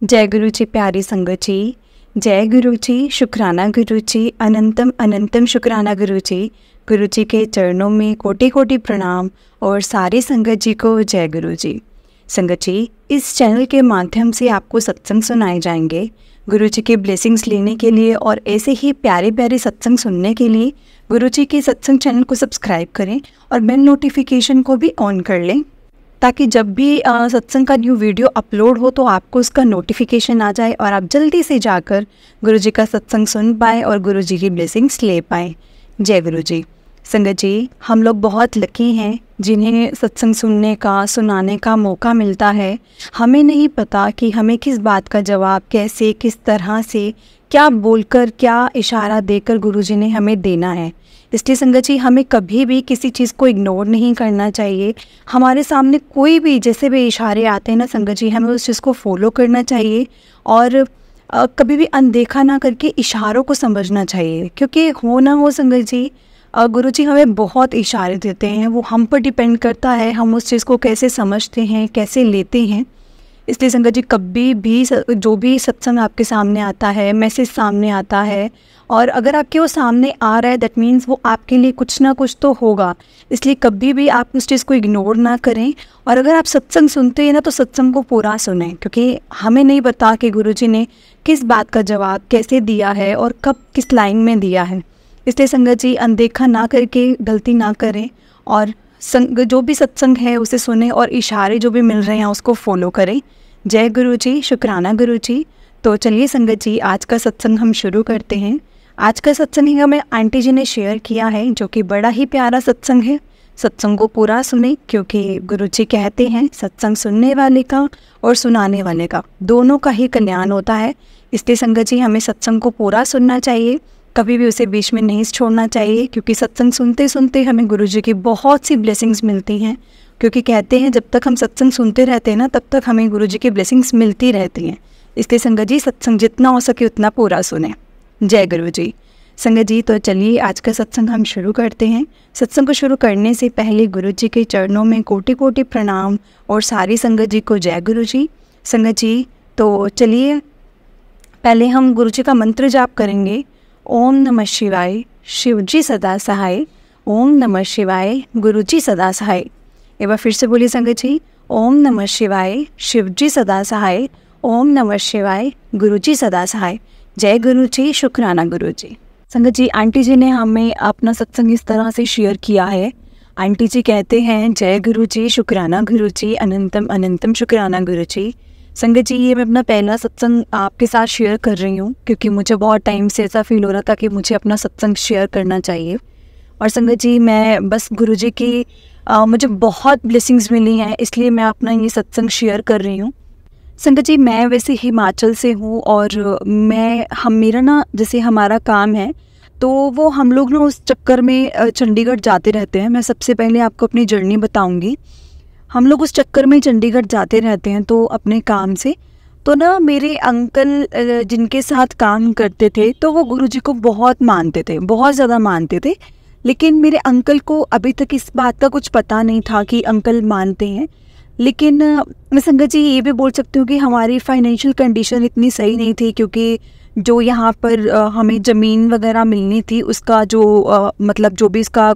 जय गुरु जी, प्यारी संगत जी। जय गुरु जी, शुक्राना गुरु जी, अनंतम अनंतम शुक्राना गुरु जी। गुरु जी के चरणों में कोटि कोटि प्रणाम और सारी संगत जी को जय गुरु जी। संगत जी, इस चैनल के माध्यम से आपको सत्संग सुनाए जाएंगे। गुरु जी के ब्लेसिंग्स लेने के लिए और ऐसे ही प्यारे प्यारे सत्संग सुनने के लिए गुरु जी के सत्संग चैनल को सब्सक्राइब करें और बेल नोटिफिकेशन को भी ऑन कर लें, ताकि जब भी सत्संग का न्यू वीडियो अपलोड हो तो आपको उसका नोटिफिकेशन आ जाए और आप जल्दी से जाकर गुरु जी का सत्संग सुन पाएँ और गुरु जी की ब्लेसिंग्स ले पाएँ। जय गुरु जी। संगत जी, हम लोग बहुत लकी हैं जिन्हें सत्संग सुनने का, सुनाने का मौका मिलता है। हमें नहीं पता कि हमें किस बात का जवाब कैसे, किस तरह से, क्या बोलकर, क्या इशारा देकर गुरु जी ने हमें देना है। इसलिए संगत जी, हमें कभी भी किसी चीज़ को इग्नोर नहीं करना चाहिए। हमारे सामने कोई भी जैसे भी इशारे आते हैं ना संगत जी, हमें उस चीज़ को फॉलो करना चाहिए और कभी भी अनदेखा ना करके इशारों को समझना चाहिए। क्योंकि हो ना हो संगत जी, गुरु जी हमें बहुत इशारे देते हैं, वो हम पर डिपेंड करता है हम उस चीज़ को कैसे समझते हैं, कैसे लेते हैं। इसलिए संगत जी, कभी भी जो भी सत्संग आपके सामने आता है, मैसेज सामने आता है, और अगर आपके वो सामने आ रहा है दैट मीन्स वो आपके लिए कुछ ना कुछ तो होगा। इसलिए कभी भी आप उस चीज़ को इग्नोर ना करें। और अगर आप सत्संग सुनते हैं ना तो सत्संग को पूरा सुनें, क्योंकि हमें नहीं पता कि गुरु जी ने किस बात का जवाब कैसे दिया है और कब किस लाइन में दिया है। इसलिए संगत जी, अनदेखा ना करके गलती ना करें और जो भी सत्संग है उसे सुने और इशारे जो भी मिल रहे हैं उसको फॉलो करें। जय गुरु जी, शुक्राना गुरु जी। तो चलिए संगत जी, आज का सत्संग हम शुरू करते हैं। आज का सत्संग ही हमें आंटी जी ने शेयर किया है, जो कि बड़ा ही प्यारा सत्संग है। सत्संग को पूरा सुने, क्योंकि गुरु जी कहते हैं सत्संग सुनने वाले का और सुनाने वाले का दोनों का ही कल्याण होता है। इसलिए संगत जी, हमें सत्संग को पूरा सुनना चाहिए, कभी भी उसे बीच में नहीं छोड़ना चाहिए, क्योंकि सत्संग सुनते सुनते हमें गुरु जी की बहुत सी ब्लेसिंग्स मिलती हैं। क्योंकि कहते हैं जब तक हम सत्संग सुनते रहते हैं ना, तब तक हमें गुरु जी की ब्लेसिंग्स मिलती रहती हैं। इसलिए संगत जी, सत्संग जितना हो सके उतना पूरा सुने। जय गुरु जी। संगत जी, तो चलिए आज का सत्संग हम शुरू करते हैं। सत्संग को शुरू करने से पहले गुरु जी के चरणों में कोटि कोटि प्रणाम और सारी संगत जी को जय गुरु जी। संगत जी, तो चलिए पहले हम गुरु जी का मंत्र जाप करेंगे। ओम नमः शिवाय, शिव जी सदा सहाय। ओम नमः शिवाय, गुरु जी सदा सहाय। एक बार फिर से बोलिए संगत जी, ओम नमः शिवाय, शिव जी सदा सहाय। ओम नमः शिवाय, गुरु जी सदा सहाय। जय गुरु जी, शुक्राना गुरु जी। संगत जी, आंटी जी ने हमें अपना सत्संग इस तरह से शेयर किया है। आंटी जी कहते हैं, जय गुरु जी, शुक्राना गुरु जी, अनंतम अनंतम शुक्राना गुरु जी। संगत जी, ये मैं अपना पहला सत्संग आपके साथ शेयर कर रही हूँ, क्योंकि मुझे बहुत टाइम से ऐसा फील हो रहा था कि मुझे अपना सत्संग शेयर करना चाहिए। और संगत जी, मैं बस गुरु जी की मुझे बहुत ब्लेसिंग्स मिली हैं, इसलिए मैं अपना ये सत्संग शेयर कर रही हूँ। संगत जी, मैं वैसे हिमाचल से हूँ और मेरा ना जैसे हमारा काम है, तो वो हम लोग ना उस चक्कर में चंडीगढ़ जाते रहते हैं। मैं सबसे पहले आपको अपनी जर्नी बताऊँगी। हम लोग उस चक्कर में चंडीगढ़ जाते रहते हैं तो अपने काम से, तो ना मेरे अंकल जिनके साथ काम करते थे, तो वो गुरुजी को बहुत मानते थे, बहुत ज़्यादा मानते थे। लेकिन मेरे अंकल को अभी तक इस बात का कुछ पता नहीं था कि अंकल मानते हैं। लेकिन मैं संगत जी ये भी बोल सकती हूँ कि हमारी फाइनेंशियल कंडीशन इतनी सही नहीं थी, क्योंकि जो यहाँ पर हमें ज़मीन वगैरह मिलनी थी, उसका जो मतलब जो भी इसका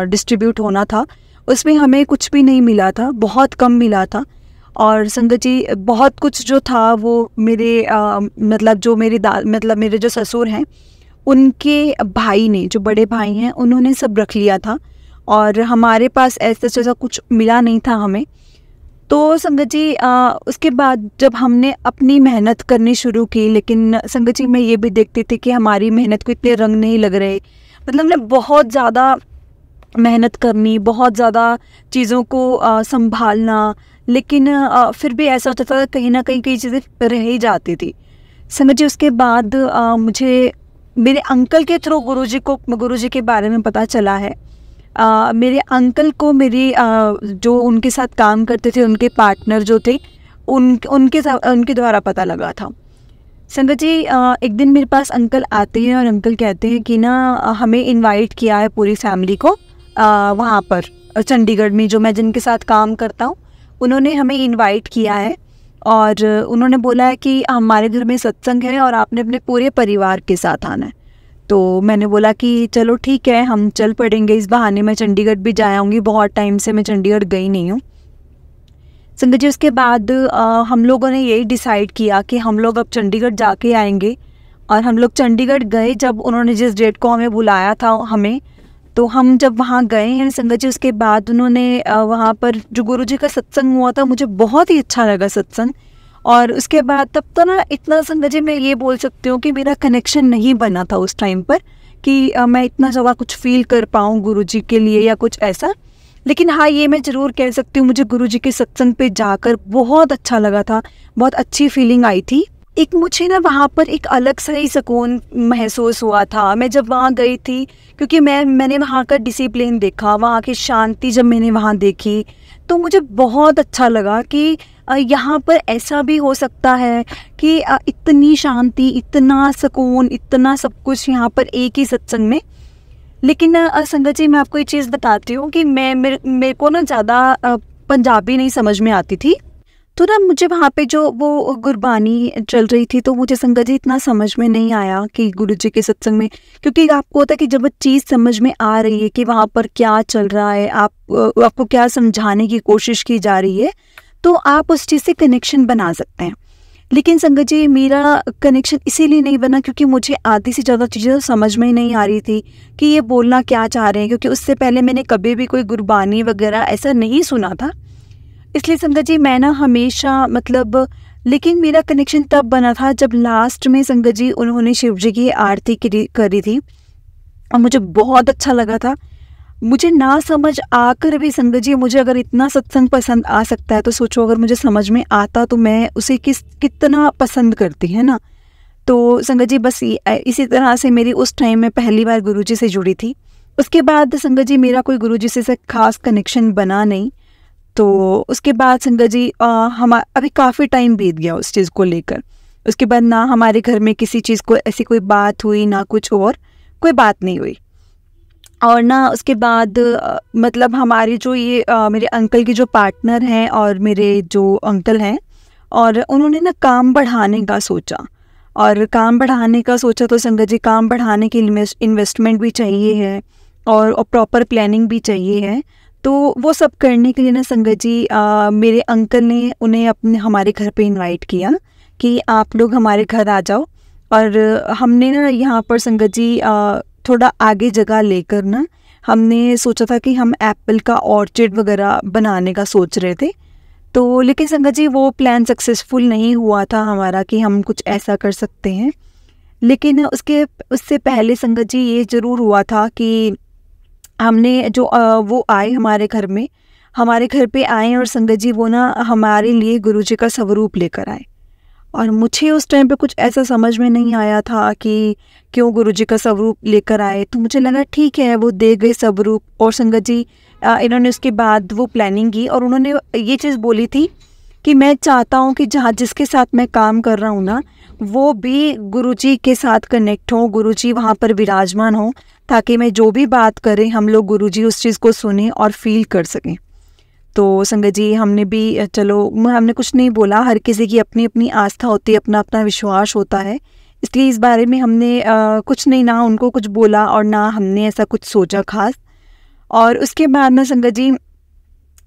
डिस्ट्रीब्यूट होना था, उसमें हमें कुछ भी नहीं मिला था, बहुत कम मिला था। और संगत जी, बहुत कुछ जो था वो मेरे मतलब जो मेरे जो ससुर हैं, उनके भाई ने, जो बड़े भाई हैं, उन्होंने सब रख लिया था और हमारे पास ऐसा कुछ मिला नहीं था हमें। तो संगत जी, उसके बाद जब हमने अपनी मेहनत करनी शुरू की, लेकिन संगत जी मैं ये भी देखती थी कि हमारी मेहनत को इतने रंग नहीं लग रहे। मतलब मैं बहुत ज़्यादा मेहनत करनी, बहुत ज़्यादा चीज़ों को संभालना, लेकिन फिर भी ऐसा होता था कहीं ना कहीं कई चीज़ें रह ही जाती थी। संगत जी, उसके बाद मुझे मेरे अंकल के थ्रू गुरुजी के बारे में पता चला है। मेरे अंकल को मेरी जो उनके साथ काम करते थे, उनके पार्टनर जो थे, उनके द्वारा पता लगा था। संगत जी, एक दिन मेरे पास अंकल आते हैं और अंकल कहते हैं कि ना हमें इनवाइट किया है पूरी फैमिली को वहाँ पर चंडीगढ़ में, जो मैं जिनके साथ काम करता हूँ, उन्होंने हमें इनवाइट किया है और उन्होंने बोला है कि हमारे घर में सत्संग है और आपने अपने पूरे परिवार के साथ आना है। तो मैंने बोला कि चलो ठीक है, हम चल पड़ेंगे, इस बहाने मैं चंडीगढ़ भी जा आऊँगी, बहुत टाइम से मैं चंडीगढ़ गई नहीं हूँ। संगत जी उसके बाद हम लोगों ने यही डिसाइड किया कि हम लोग अब चंडीगढ़ जाके आएंगे। और हम लोग चंडीगढ़ गए, जब उन्होंने जिस डेट को हमें बुलाया था हमें, तो हम जब वहाँ गए हैं संगत जी, उसके बाद उन्होंने वहाँ पर जो गुरुजी का सत्संग हुआ था, मुझे बहुत ही अच्छा लगा सत्संग। और उसके बाद तब तो ना इतना संगत जी मैं ये बोल सकती हूँ कि मेरा कनेक्शन नहीं बना था उस टाइम पर कि मैं इतना ज़्यादा कुछ फील कर पाऊँ गुरुजी के लिए या कुछ ऐसा। लेकिन हाँ, ये मैं ज़रूर कह सकती हूँ, मुझे गुरुजी के सत्संग पे जाकर बहुत अच्छा लगा था, बहुत अच्छी फीलिंग आई थी। एक मुझे ना वहाँ पर एक अलग सा ही सुकून महसूस हुआ था मैं जब वहाँ गई थी, क्योंकि मैंने वहाँ का डिसिप्लिन देखा, वहाँ की शांति जब मैंने वहाँ देखी, तो मुझे बहुत अच्छा लगा कि यहाँ पर ऐसा भी हो सकता है कि इतनी शांति, इतना सुकून, इतना सब कुछ यहाँ पर एक ही सत्संग में। लेकिन संगत जी मैं आपको ये चीज़ बताती हूँ कि मेरे को ना ज़्यादा पंजाबी नहीं समझ में आती थी, तो ना मुझे वहाँ पे जो वो गुरबानी चल रही थी, तो मुझे संगत जी इतना समझ में नहीं आया कि गुरुजी के सत्संग में, क्योंकि आपको होता है कि जब चीज़ समझ में आ रही है कि वहाँ पर क्या चल रहा है, आपको क्या समझाने की कोशिश की जा रही है, तो आप उस चीज़ से कनेक्शन बना सकते हैं। लेकिन संगत जी मेरा कनेक्शन इसीलिए नहीं बना क्योंकि मुझे आधी से ज़्यादा चीज़ें समझ में ही नहीं आ रही थी कि ये बोलना क्या चाह रहे हैं, क्योंकि उससे पहले मैंने कभी भी कोई गुरबानी वगैरह ऐसा नहीं सुना था। इसलिए संगत जी मैं ना हमेशा लेकिन मेरा कनेक्शन तब बना था जब लास्ट में संगत जी उन्होंने शिव जी की आरती करी थी और मुझे बहुत अच्छा लगा था। मुझे ना समझ आकर भी संगत जी, मुझे अगर इतना सत्संग पसंद आ सकता है तो सोचो अगर मुझे समझ में आता तो मैं उसे कितना पसंद करती है ना। तो संगत जी बस इसी तरह से मेरी उस टाइम में पहली बार गुरुजी से जुड़ी थी। उसके बाद संगत जी मेरा कोई गुरुजी से खास कनेक्शन बना नहीं। तो उसके बाद संगत जी हम अभी काफ़ी टाइम बीत गया उस चीज़ को लेकर। उसके बाद ना हमारे घर में किसी चीज़ को ऐसी कोई बात हुई, ना कुछ और कोई बात नहीं हुई। और ना उसके बाद हमारे जो ये मेरे अंकल के जो पार्टनर हैं और मेरे जो अंकल हैं, और उन्होंने ना काम बढ़ाने का सोचा। और काम बढ़ाने का सोचा तो संगत जी काम बढ़ाने के लिए इन्वेस्टमेंट भी चाहिए है और प्रॉपर प्लानिंग भी चाहिए है। तो वो सब करने के लिए ना संगत जी मेरे अंकल ने उन्हें हमारे घर पे इनवाइट किया कि आप लोग हमारे घर आ जाओ। और हमने ना यहाँ पर संगत जी थोड़ा आगे जगह लेकर ना हमने सोचा था कि हम एप्पल का ऑर्चिड वगैरह बनाने का सोच रहे थे। तो लेकिन संगत जी वो प्लान सक्सेसफुल नहीं हुआ था हमारा कि हम कुछ ऐसा कर सकते हैं। लेकिन उससे पहले संगत जी ये ज़रूर हुआ था कि हमने जो वो आए हमारे घर पे आए और संगत जी वो ना हमारे लिए गुरुजी का स्वरूप लेकर आए। और मुझे उस टाइम पे कुछ ऐसा समझ में नहीं आया था कि क्यों गुरुजी का स्वरूप लेकर आए। तो मुझे लगा ठीक है वो दे गए स्वरूप। और संगत जी इन्होंने उसके बाद वो प्लानिंग की और उन्होंने ये चीज़ बोली थी कि मैं चाहता हूँ कि जहाँ जिसके साथ मैं काम कर रहा हूँ ना वो भी गुरुजी के साथ कनेक्ट हो, गुरुजी वहाँ पर विराजमान हो, ताकि मैं जो भी बात करें हम लोग गुरुजी उस चीज़ को सुने और फील कर सकें। तो संगत जी हमने भी हमने कुछ नहीं बोला, हर किसी की अपनी अपनी आस्था होती है, अपना अपना विश्वास होता है, इसलिए इस बारे में हमने कुछ नहीं ना उनको कुछ बोला और ना हमने ऐसा कुछ सोचा खास। और उसके बाद ना संगत जी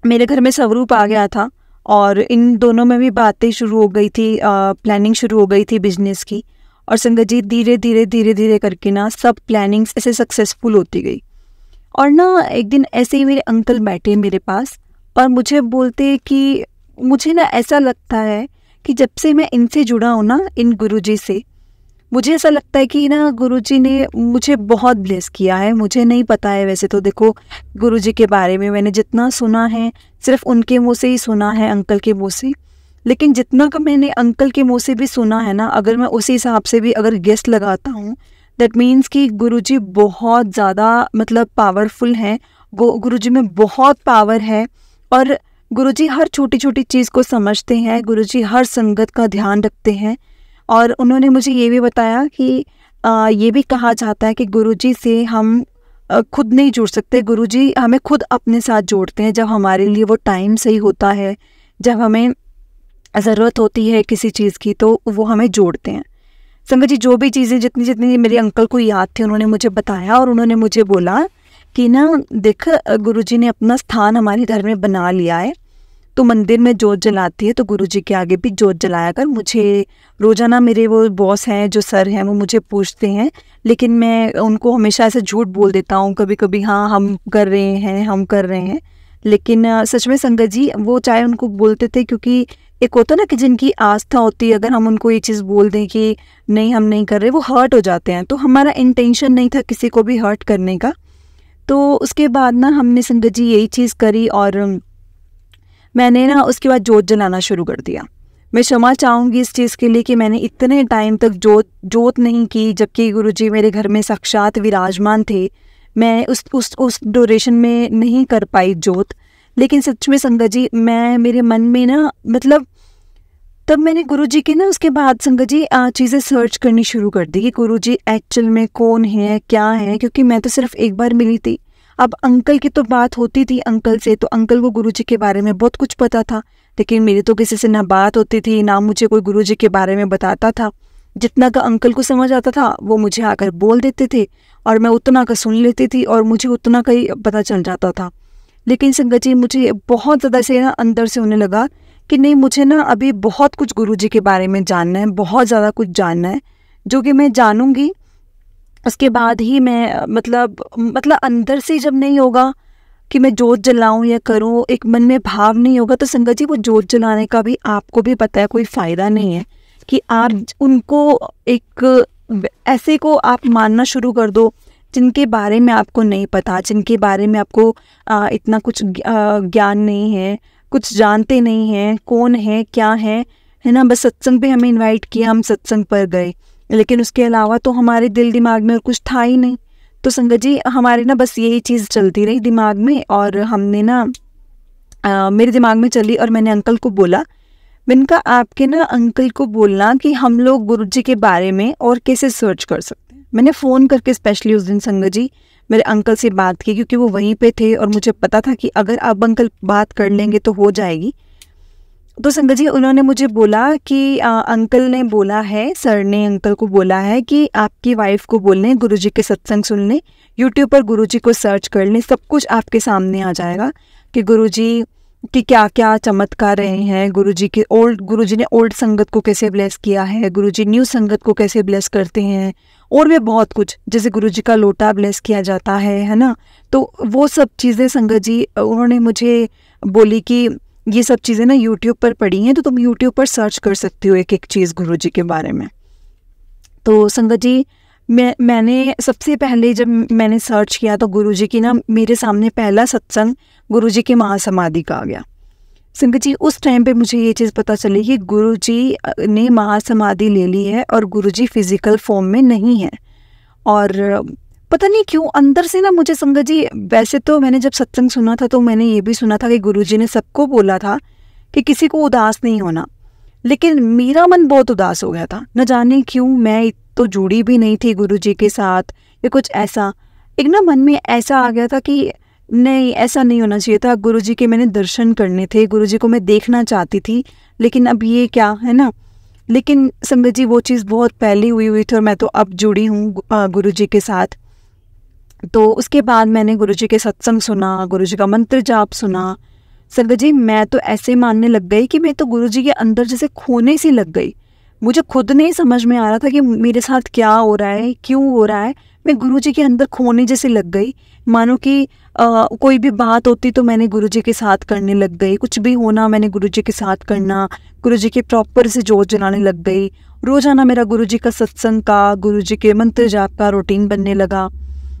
मेरे घर में स्वरूप आ गया था और इन दोनों में भी बातें शुरू हो गई थी, प्लानिंग शुरू हो गई थी बिजनेस की। और संगत जी धीरे धीरे करके ना सब प्लानिंग्स ऐसे सक्सेसफुल होती गई। और ना एक दिन ऐसे ही मेरे अंकल बैठे मेरे पास और मुझे बोलते कि मुझे ना ऐसा लगता है कि जब से मैं इनसे जुड़ा हूँ ना, इन गुरुजी से, मुझे ऐसा लगता है कि ना गुरुजी ने मुझे बहुत ब्लेस किया है। मुझे नहीं पता है वैसे तो देखो गुरुजी के बारे में मैंने जितना सुना है सिर्फ उनके मुँह से ही सुना है, अंकल के मुँह से। लेकिन जितना का मैंने अंकल के मुँह से भी सुना है ना, अगर मैं उसी हिसाब से भी अगर गेस लगाता हूँ, दैट मीन्स कि गुरुजी बहुत ज़्यादा पावरफुल हैं। गुरुजी में बहुत पावर है और गुरुजी हर छोटी छोटी चीज़ को समझते हैं, गुरुजी हर संगत का ध्यान रखते हैं। और उन्होंने मुझे ये भी बताया कि ये भी कहा जाता है कि गुरुजी से हम खुद नहीं जुड़ सकते, गुरुजी हमें खुद अपने साथ जोड़ते हैं जब हमारे लिए वो टाइम सही होता है, जब हमें ज़रूरत होती है किसी चीज़ की तो वो हमें जोड़ते हैं। संगत जी, जो भी चीज़ें जितनी जितनी मेरे अंकल को याद थी उन्होंने मुझे बताया और उन्होंने मुझे बोला कि ना देख, गुरुजी ने अपना स्थान हमारे घर में बना लिया है, तो मंदिर में जोत जलाती है तो गुरुजी के आगे भी जोत जलाया कर। मुझे रोज़ाना मेरे वो बॉस हैं, जो सर हैं, वो मुझे पूछते हैं, लेकिन मैं उनको हमेशा ऐसे झूठ बोल देता हूँ कभी कभी, हाँ हम कर रहे हैं, हम कर रहे हैं। लेकिन सच में संगत जी, वो चाहे उनको बोलते थे, क्योंकि एक होता ना कि जिनकी आस्था होती है, अगर हम उनको ये चीज़ बोल दें कि नहीं हम नहीं कर रहे, वो हर्ट हो जाते हैं। तो हमारा इंटेंशन नहीं था किसी को भी हर्ट करने का। तो उसके बाद ना हमने संगत जी यही चीज़ करी और मैंने ना उसके बाद जोत जलाना शुरू कर दिया। मैं क्षमा चाहूँगी इस चीज़ के लिए कि मैंने इतने टाइम तक जोत नहीं की, जबकि गुरुजी मेरे घर में साक्षात विराजमान थे। मैं उस ड्यूरेशन में नहीं कर पाई जोत। लेकिन सच में संगत जी, मैं मेरे मन में ना मतलब तब मैंने गुरुजी के ना उसके बाद संगत जी चीज़ें सर्च करनी शुरू कर दी कि गुरुजी एक्चुअल में कौन है, क्या है, क्योंकि मैं तो सिर्फ एक बार मिली थी। अब अंकल की तो बात होती थी अंकल से, तो अंकल को गुरुजी के बारे में बहुत कुछ पता था, लेकिन मेरी तो किसी से ना बात होती थी, ना मुझे कोई गुरुजी के बारे में बताता था। जितना का अंकल को समझ आता था वो मुझे आकर बोल देते थे और मैं उतना का सुन लेती थी और मुझे उतना का ही पता चल जाता था। लेकिन संगत जी, मुझे बहुत ज़्यादा से ना अंदर से होने लगा कि नहीं, मुझे ना अभी बहुत कुछ गुरुजी के बारे में जानना है, बहुत ज़्यादा कुछ जानना है, जो कि मैं जानूंगी उसके बाद ही मैं मतलब अंदर से जब नहीं होगा कि मैं जोत जलाऊं या करूं, एक मन में भाव नहीं होगा, तो संगत जी वो जोत जलाने का भी आपको भी पता है कोई फ़ायदा नहीं है कि आप उनको एक ऐसे को आप मानना शुरू कर दो जिनके बारे में आपको नहीं पता, जिनके बारे में आपको इतना कुछ ज्ञान नहीं है, कुछ जानते नहीं हैं, कौन है क्या है ना। बस सत्संग पे हमें इनवाइट किया, हम सत्संग पर गए, लेकिन उसके अलावा तो हमारे दिल दिमाग में और कुछ था ही नहीं। तो संगत जी, हमारे ना बस यही चीज़ चलती रही दिमाग में और हमने ना मेरे दिमाग में चली और मैंने अंकल को बोला, मैंने कहा आपके ना अंकल को बोलना कि हम लोग गुरुजी के बारे में और कैसे सर्च कर सकते हैं। मैंने फ़ोन करके स्पेशली उस दिन संगत जी मेरे अंकल से बात की, क्योंकि वो वहीं पे थे और मुझे पता था कि अगर अब अंकल बात कर लेंगे तो हो जाएगी। तो संगत जी, उन्होंने मुझे बोला कि अंकल ने बोला है, सर ने अंकल को बोला है कि आपकी वाइफ को बोलने गुरुजी के सत्संग सुनने, यूट्यूब पर गुरुजी को सर्च कर लें, सब कुछ आपके सामने आ जाएगा कि गुरुजी कि क्या क्या चमत्कार रहे हैं, गुरुजी ने ओल्ड संगत को कैसे ब्लेस किया है, गुरुजी न्यू संगत को कैसे ब्लेस करते हैं, और भी बहुत कुछ, जैसे गुरुजी का लोटा ब्लेस किया जाता है ना। तो वो सब चीज़ें संगत जी उन्होंने मुझे बोली कि ये सब चीज़ें ना यूट्यूब पर पड़ी हैं, तो तुम यूट्यूब पर सर्च कर सकती हो एक एक चीज़ गुरुजी के बारे में। तो संगत जी, मैंने सबसे पहले जब मैंने सर्च किया तो गुरुजी की ना मेरे सामने पहला सत्संग गुरुजी की महासमाधि का आ गया। संगत जी, उस टाइम पे मुझे ये चीज़ पता चली कि गुरुजी ने महासमाधि ले ली है और गुरुजी फिजिकल फॉर्म में नहीं है। और पता नहीं क्यों अंदर से ना मुझे संगत जी, वैसे तो मैंने जब सत्संग सुना था तो मैंने ये भी सुना था कि गुरुजी ने सबको बोला था कि किसी को उदास नहीं होना, लेकिन मेरा मन बहुत उदास हो गया था, न जाने क्यों। मैं तो जुड़ी भी नहीं थी गुरुजी के साथ या कुछ ऐसा, एक ना मन में ऐसा आ गया था कि नहीं, ऐसा नहीं होना चाहिए था। गुरुजी के मैंने दर्शन करने थे, गुरुजी को मैं देखना चाहती थी, लेकिन अब ये क्या है ना। लेकिन संगत जी, वो चीज़ बहुत पहले हुई थी और मैं तो अब जुड़ी हूँ गुरुजी के साथ। तो उसके बाद मैंने गुरुजी के सत्संग सुना, गुरुजी का मंत्र जाप सुना। संगत जी, मैं तो ऐसे मानने लग गई कि मैं तो गुरुजी के अंदर जैसे खोने सी लग गई। मुझे खुद नहीं समझ में आ रहा था कि मेरे साथ क्या हो रहा है, क्यों हो रहा है। मैं गुरुजी के अंदर खोने जैसे लग गई, मानो कि कोई भी बात होती तो मैंने गुरुजी के साथ करने लग गई, कुछ भी होना मैंने गुरुजी के साथ करना, गुरुजी के प्रॉपर से जोत जलाने लग गई। रोज़ाना मेरा गुरुजी का सत्संग का, गुरुजी के मंत्र जाप का रूटीन बनने लगा।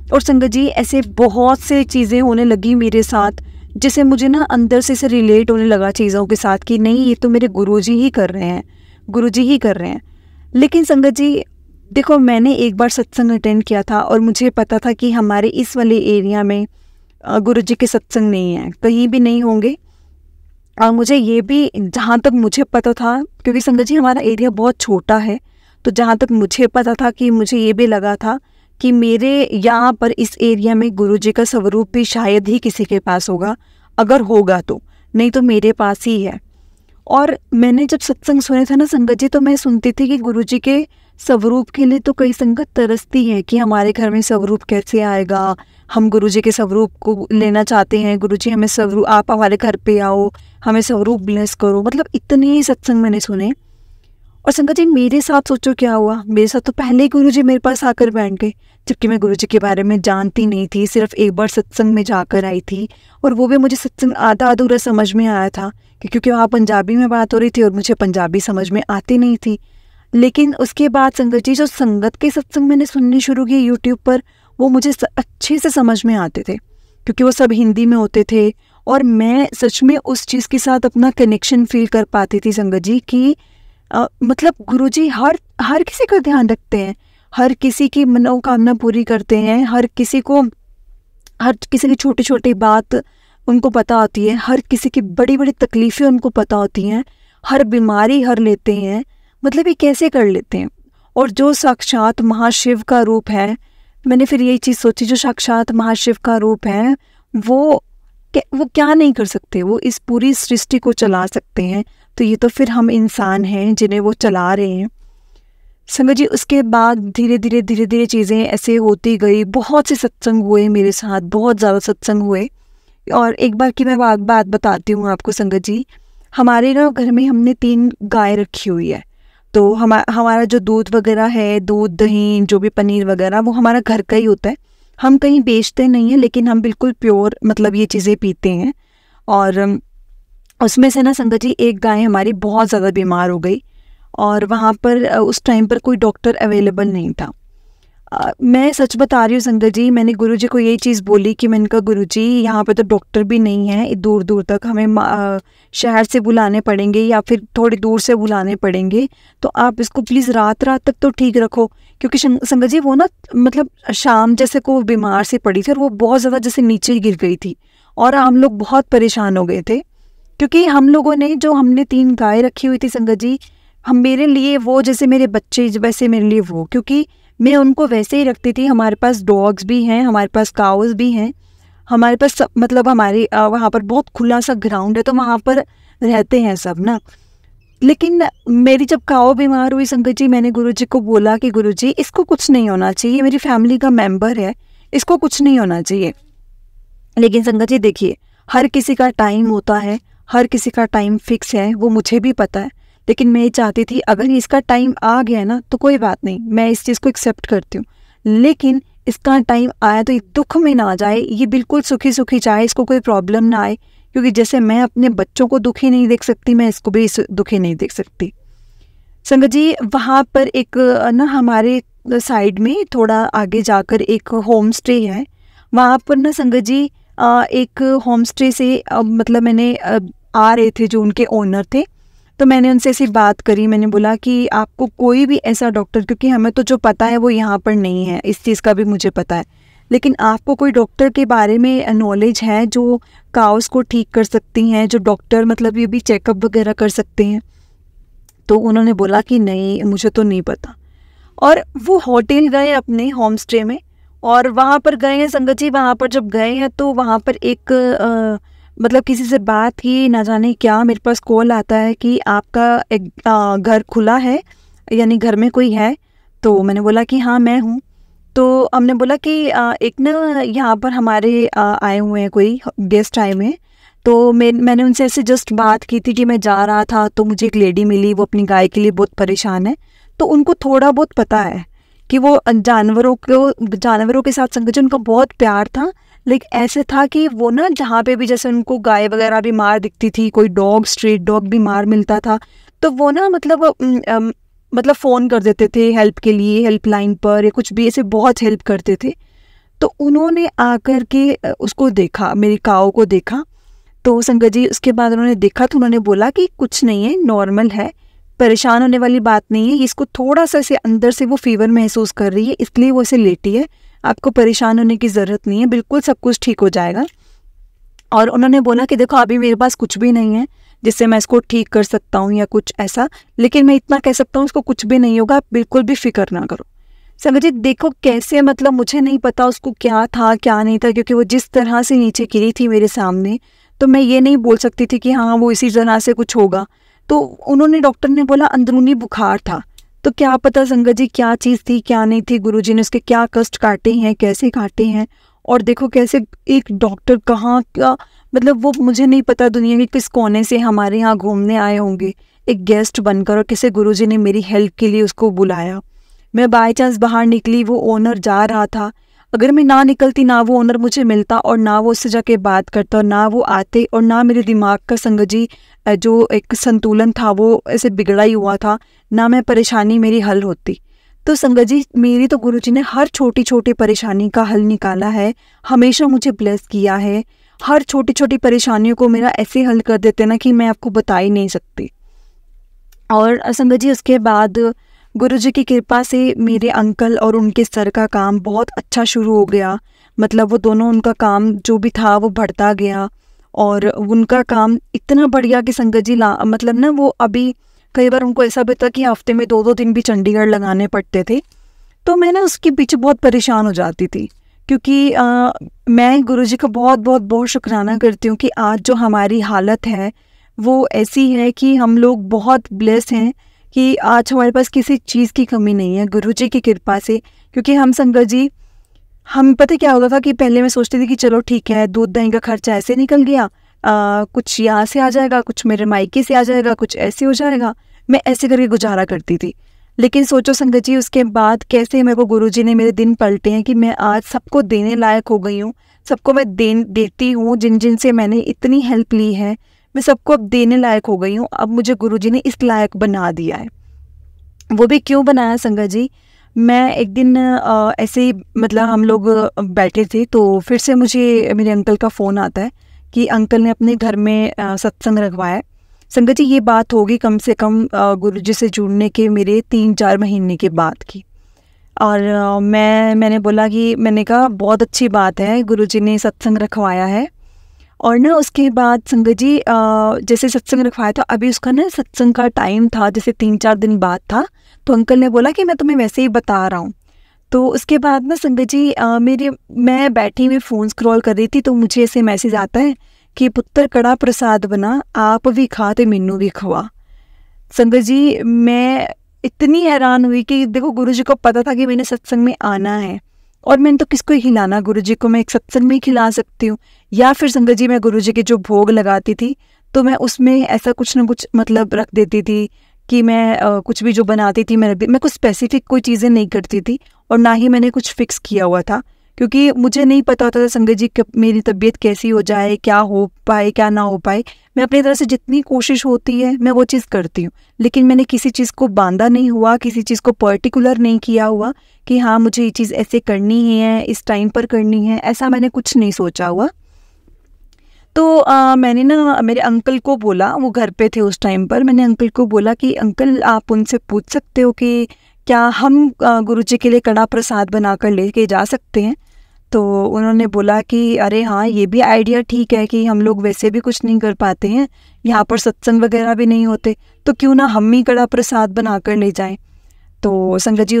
और संगत जी, ऐसे बहुत से चीज़ें होने लगी मेरे साथ, जिसे मुझे ना अंदर से रिलेट होने लगा चीज़ों के साथ कि नहीं, ये तो मेरे गुरुजी ही कर रहे हैं, गुरुजी ही कर रहे हैं। लेकिन संगत जी देखो, मैंने एक बार सत्संग अटेंड किया था और मुझे पता था कि हमारे इस वाले एरिया में गुरुजी के सत्संग नहीं है, कहीं भी नहीं होंगे। और मुझे ये भी, जहाँ तक मुझे पता था, क्योंकि संगत जी हमारा एरिया बहुत छोटा है, तो जहाँ तक मुझे पता था कि मुझे ये भी लगा था कि मेरे यहाँ पर इस एरिया में गुरुजी का स्वरूप भी शायद ही किसी के पास होगा, अगर होगा तो, नहीं तो मेरे पास ही है। और मैंने जब सत्संग सुने थे ना संगत जी, तो मैं सुनती थी कि गुरुजी के स्वरूप के लिए तो कई संगत तरसती है कि हमारे घर में स्वरूप कैसे आएगा, हम गुरुजी के स्वरूप को लेना चाहते हैं, गुरुजी हमें स्वरूप, आप हमारे घर पे आओ, हमें स्वरूप ब्लेस करो। मतलब इतने सत्संग मैंने सुने। और संगत जी मेरे साथ सोचो क्या हुआ, मेरे साथ तो पहले ही गुरुजी मेरे पास आकर बैठ गए, जबकि मैं गुरुजी के बारे में जानती नहीं थी, सिर्फ एक बार सत्संग में जाकर आई थी, और वो भी मुझे सत्संग आधा अधूरा समझ में आया था क्योंकि वहाँ पंजाबी में बात हो रही थी और मुझे पंजाबी समझ में आती नहीं थी। लेकिन उसके बाद संगत जी जो संगत के सत्संग मैंने सुनने शुरू किए यूट्यूब पर, वो मुझे अच्छे से समझ में आते थे क्योंकि वो सब हिंदी में होते थे, और मैं सच में उस चीज़ के साथ अपना कनेक्शन फील कर पाती थी संगत जी कि मतलब गुरुजी हर किसी का ध्यान रखते हैं, हर किसी की मनोकामना पूरी करते हैं, हर किसी की छोटी छोटी बात उनको पता होती है, हर किसी की बड़ी बड़ी तकलीफ़ें उनको पता होती हैं, हर बीमारी हर लेते हैं। मतलब ये कैसे कर लेते हैं। और जो साक्षात महाशिव का रूप है, मैंने फिर यही चीज़ सोची, जो साक्षात महाशिव का रूप है वो क्या नहीं कर सकते, वो इस पूरी सृष्टि को चला सकते हैं। तो ये तो फिर हम इंसान हैं जिन्हें वो चला रहे हैं। संगत जी उसके बाद धीरे धीरे चीज़ें ऐसे होती गई, बहुत से सत्संग हुए मेरे साथ, बहुत ज़्यादा सत्संग हुए। और एक बार की मैं बात बताती हूँ आपको संगत जी। हमारे ना घर में हमने 3 गाय रखी हुई है, तो हमारा जो दूध वगैरह है, दूध दही जो भी पनीर वगैरह, वो हमारा घर का ही होता है, हम कहीं बेचते नहीं हैं, लेकिन हम बिल्कुल प्योर मतलब ये चीज़ें पीते हैं। और उसमें से ना संगत जी एक गाय हमारी बहुत ज़्यादा बीमार हो गई, और वहाँ पर उस टाइम पर कोई डॉक्टर अवेलेबल नहीं था। मैं सच बता रही हूँ संगत जी, मैंने गुरुजी को यही चीज़ बोली कि मैंने कहा गुरुजी यहाँ पे तो डॉक्टर भी नहीं है, दूर दूर तक हमें शहर से बुलाने पड़ेंगे या फिर थोड़ी दूर से बुलाने पड़ेंगे, तो आप इसको प्लीज़ रात तक तो ठीक रखो। क्योंकि संगत जी वो ना मतलब शाम जैसे को बीमार से पड़ी थी और वो बहुत ज़्यादा जैसे नीचे गिर गई थी, और हम लोग बहुत परेशान हो गए थे क्योंकि हम लोगों ने जो हमने 3 गाय रखी हुई थी संगत जी, हम मेरे लिए वो जैसे मेरे बच्चे वैसे मेरे लिए वो, क्योंकि मैं उनको वैसे ही रखती थी। हमारे पास डॉग्स भी हैं, हमारे पास काउस भी हैं, हमारे पास सब मतलब हमारे वहाँ पर बहुत खुला सा ग्राउंड है, तो वहाँ पर रहते हैं सब ना। लेकिन मेरी जब काओ बीमार हुई संगत जी, मैंने गुरुजी को बोला कि गुरुजी इसको कुछ नहीं होना चाहिए, मेरी फैमिली का मेंबर है, इसको कुछ नहीं होना चाहिए। लेकिन संगत जी देखिए, हर किसी का टाइम होता है, हर किसी का टाइम फिक्स है, वो मुझे भी पता है। लेकिन मैं चाहती थी अगर इसका टाइम आ गया ना तो कोई बात नहीं, मैं इस चीज़ को एक्सेप्ट करती हूँ, लेकिन इसका टाइम आया तो ये दुख में ना जाए, ये बिल्कुल सुखी सुखी जाए, इसको कोई प्रॉब्लम ना आए। क्योंकि जैसे मैं अपने बच्चों को दुखी नहीं देख सकती, मैं इसको भी दुखी नहीं देख सकती। संगत जी वहाँ पर एक ना हमारे साइड में थोड़ा आगे जाकर एक होम स्टे है, वहाँ पर ना संगत जी एक होम स्टे से मतलब मैंने आ रहे थे जो उनके ओनर थे, तो मैंने उनसे ऐसी बात करी, मैंने बोला कि आपको कोई भी ऐसा डॉक्टर, क्योंकि हमें तो जो पता है वो यहाँ पर नहीं है, इस चीज़ का भी मुझे पता है, लेकिन आपको कोई डॉक्टर के बारे में नॉलेज है जो काउस को ठीक कर सकती हैं, जो डॉक्टर मतलब ये भी चेकअप वगैरह कर सकते हैं? तो उन्होंने बोला कि नहीं मुझे तो नहीं पता। और वो होटल गए अपने होम स्टे में, और वहाँ पर गए हैं संगत जी, वहाँ पर जब गए हैं तो वहाँ पर एक मतलब किसी से बात की, ना जाने क्या, मेरे पास कॉल आता है कि आपका एक घर खुला है, यानी घर में कोई है? तो मैंने बोला कि हाँ मैं हूँ। तो हमने बोला कि एक ना यहाँ पर हमारे आए हुए हैं, कोई गेस्ट आए हुए हैं, तो मैंने उनसे ऐसे जस्ट बात की थी कि मैं जा रहा था तो मुझे एक लेडी मिली, वो अपनी गाय के लिए बहुत परेशान है, तो उनको थोड़ा बहुत पता है कि वो जानवरों के साथ संगत जी उनका बहुत प्यार था। लेकिन ऐसे था कि वो ना जहाँ पे भी जैसे उनको गाय वगैरह बीमार दिखती थी, कोई डॉग स्ट्रीट डॉग बीमार मिलता था, तो वो ना मतलब फ़ोन कर देते थे हेल्प के लिए, हेल्पलाइन पर या कुछ भी, ऐसे बहुत हेल्प करते थे। तो उन्होंने आकर के उसको देखा, मेरी काऊ को देखा, तो संगत जी उसके बाद उन्होंने देखा तो उन्होंने बोला कि कुछ नहीं है, नॉर्मल है, परेशान होने वाली बात नहीं है, इसको थोड़ा सा ऐसे अंदर से वो फीवर महसूस कर रही है, इसलिए वो ऐसे लेटी है, आपको परेशान होने की ज़रूरत नहीं है, बिल्कुल सब कुछ ठीक हो जाएगा। और उन्होंने बोला कि देखो अभी मेरे पास कुछ भी नहीं है जिससे मैं इसको ठीक कर सकता हूँ या कुछ ऐसा, लेकिन मैं इतना कह सकता हूँ उसको कुछ भी नहीं होगा, आप बिल्कुल भी फिक्र ना करो। संगत जी देखो कैसे, मतलब मुझे नहीं पता उसको क्या था क्या नहीं था, क्योंकि वो जिस तरह से नीचे गिरी थी मेरे सामने, तो मैं ये नहीं बोल सकती थी कि हाँ वो इसी तरह से कुछ होगा, तो उन्होंने, डॉक्टर ने बोला अंदरूनी बुखार था। तो क्या पता संगत जी क्या चीज़ थी क्या नहीं थी, गुरुजी ने उसके क्या कष्ट काटे हैं, कैसे काटे हैं। और देखो कैसे एक डॉक्टर कहाँ का, मतलब वो मुझे नहीं पता दुनिया के किस कोने से हमारे यहाँ घूमने आए होंगे एक गेस्ट बनकर, और किसी गुरुजी ने मेरी हेल्प के लिए उसको बुलाया। मैं बाय चांस बाहर निकली, वो ओनर जा रहा था, अगर मैं ना निकलती ना वो ओनर मुझे मिलता और ना वो उससे जाके बात करता और ना वो आते और ना मेरे दिमाग का संगत जी जो एक संतुलन था वो ऐसे बिगड़ा ही हुआ था, ना मैं परेशानी मेरी हल होती। तो संगत जी मेरी तो गुरुजी ने हर छोटी छोटी परेशानी का हल निकाला है, हमेशा मुझे ब्लेस किया है। हर छोटी छोटी परेशानियों को मेरा ऐसे हल कर देते ना कि मैं आपको बता ही नहीं सकती। और संगत जी उसके बाद गुरुजी की कृपा से मेरे अंकल और उनके सर का काम बहुत अच्छा शुरू हो गया। मतलब वो दोनों, उनका काम जो भी था वो बढ़ता गया और उनका काम इतना बढ़ गया कि संगत जी मतलब ना वो अभी कई बार उनको ऐसा भी था कि हफ्ते में 2-2 दिन भी चंडीगढ़ लगाने पड़ते थे। तो मैं ना उसके पीछे बहुत परेशान हो जाती थी, क्योंकि मैं गुरुजी का बहुत बहुत बहुत शुक्राना करती हूँ कि आज जो हमारी हालत है वो ऐसी है कि हम लोग बहुत ब्लेस्ड हैं कि आज हमारे पास किसी चीज़ की कमी नहीं है गुरुजी की कृपा से। क्योंकि हम संगत जी, हम पता क्या होता था कि पहले मैं सोचती थी कि चलो ठीक है, दूध दही का खर्चा ऐसे निकल गया, कुछ यहाँ से आ जाएगा, कुछ मेरे मायके से आ जाएगा, कुछ ऐसे हो जाएगा, मैं ऐसे करके गुजारा करती थी। लेकिन सोचो संगत जी उसके बाद कैसे मेरे को गुरुजी ने मेरे दिन पलटे हैं कि मैं आज सबको देने लायक हो गई हूँ, सबको मैं देती हूँ, जिन जिन से मैंने इतनी हेल्प ली है मैं सबको अब देने लायक हो गई हूँ। अब मुझे गुरुजी ने इस लायक बना दिया है। वो भी क्यों बनाया संगत जी, मैं एक दिन ऐसे ही मतलब हम लोग बैठे थे तो फिर से मुझे मेरे अंकल का फ़ोन आता है कि अंकल ने अपने घर में सत्संग रखवाया है। संगत जी ये बात होगी कम से कम गुरुजी से जुड़ने के मेरे 3-4 महीने के बाद की। और मैंने बोला कि, मैंने कहा बहुत अच्छी बात है गुरुजी ने सत्संग रखवाया है। और ना उसके बाद संगत जी जैसे सत्संग रखवाया था, अभी उसका ना सत्संग का टाइम था जैसे 3-4 दिन बाद था, तो अंकल ने बोला कि मैं तुम्हें वैसे ही बता रहा हूँ। तो उसके बाद ना संगत जी मैं बैठी हुई फ़ोन स्क्रॉल कर रही थी तो मुझे ऐसे मैसेज आता है कि पुत्र कड़ा प्रसाद बना, आप भी खा ते मैनू भी खवा। संगत जी मैं इतनी हैरान हुई कि देखो गुरुजी को पता था कि मैंने सत्संग में आना है और मैंने तो किसको ही खिलाना, गुरुजी को मैं एक सत्संग में ही खिला सकती हूँ, या फिर संगत जी मैं गुरुजी के जो भोग लगाती थी तो मैं उसमें ऐसा कुछ ना कुछ मतलब रख देती थी कि मैं कुछ भी जो बनाती थी मैं कुछ स्पेसिफिक कोई चीज़ें नहीं करती थी और ना ही मैंने कुछ फिक्स किया हुआ था, क्योंकि मुझे नहीं पता होता था संगत जी कब मेरी तबीयत कैसी हो जाए, क्या हो पाए क्या ना हो पाए। मैं अपनी तरफ से जितनी कोशिश होती है मैं वो चीज़ करती हूँ, लेकिन मैंने किसी चीज़ को बांधा नहीं हुआ, किसी चीज़ को पर्टिकुलर नहीं किया हुआ कि हाँ मुझे ये चीज़ ऐसे करनी है, इस टाइम पर करनी है, ऐसा मैंने कुछ नहीं सोचा हुआ। तो मैंने ना मेरे अंकल को बोला, वो घर पे थे उस टाइम पर, मैंने अंकल को बोला कि अंकल आप उनसे पूछ सकते हो कि क्या हम गुरुजी के लिए कड़ा प्रसाद बनाकर लेके जा सकते हैं। तो उन्होंने बोला कि अरे हाँ ये भी आइडिया ठीक है कि हम लोग वैसे भी कुछ नहीं कर पाते हैं, यहाँ पर सत्संग वगैरह भी नहीं होते, तो क्यों ना हम ही कड़ा प्रसाद बना कर ले जाएं। तो संगत जी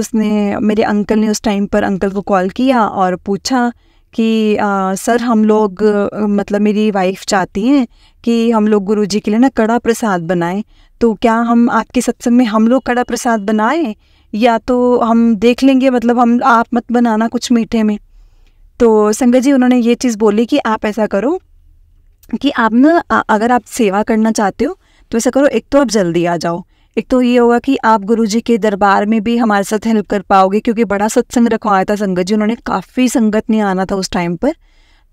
मेरे अंकल ने उस टाइम पर अंकल को कॉल किया और पूछा कि सर हम लोग मतलब मेरी वाइफ चाहती हैं कि हम लोग गुरुजी के लिए ना कड़ा प्रसाद बनाएं, तो क्या हम आपके सत्संग में हम लोग कड़ा प्रसाद बनाएं या तो हम देख लेंगे, मतलब हम आप मत बनाना कुछ मीठे में। तो संगत जी उन्होंने ये चीज़ बोली कि आप ऐसा करो कि आप ना अगर आप सेवा करना चाहते हो तो ऐसा करो, एक तो आप जल्दी आ जाओ, एक तो ये होगा कि आप गुरुजी के दरबार में भी हमारे साथ हेल्प कर पाओगे, क्योंकि बड़ा सत्संग रखवाया था संगत जी उन्होंने, काफ़ी संगत नहीं आना था उस टाइम पर।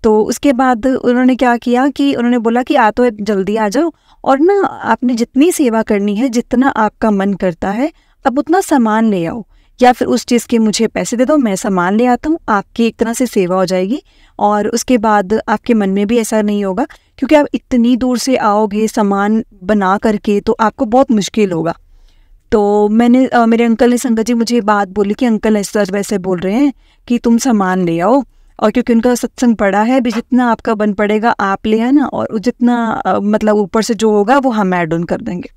तो उसके बाद उन्होंने क्या किया कि उन्होंने बोला कि तो जल्दी आ जाओ और ना आपने जितनी सेवा करनी है, जितना आपका मन करता है, अब उतना सामान ले आओ या फिर उस चीज़ के मुझे पैसे दे दो, मैं सामान ले आता हूँ, आपकी एक तरह से सेवा हो जाएगी। और उसके बाद आपके मन में भी ऐसा नहीं होगा, क्योंकि आप इतनी दूर से आओगे सामान बना करके तो आपको बहुत मुश्किल होगा। तो मैंने मेरे अंकल ने संगत जी मुझे बात बोली कि अंकल ऐसा वैसे बोल रहे हैं कि तुम सामान ले आओ, और क्योंकि उनका सत्संग पड़ा है भी, जितना आपका बन पड़ेगा आप ले आना और जितना मतलब ऊपर से जो होगा वो हम ऐड ऑन कर देंगे।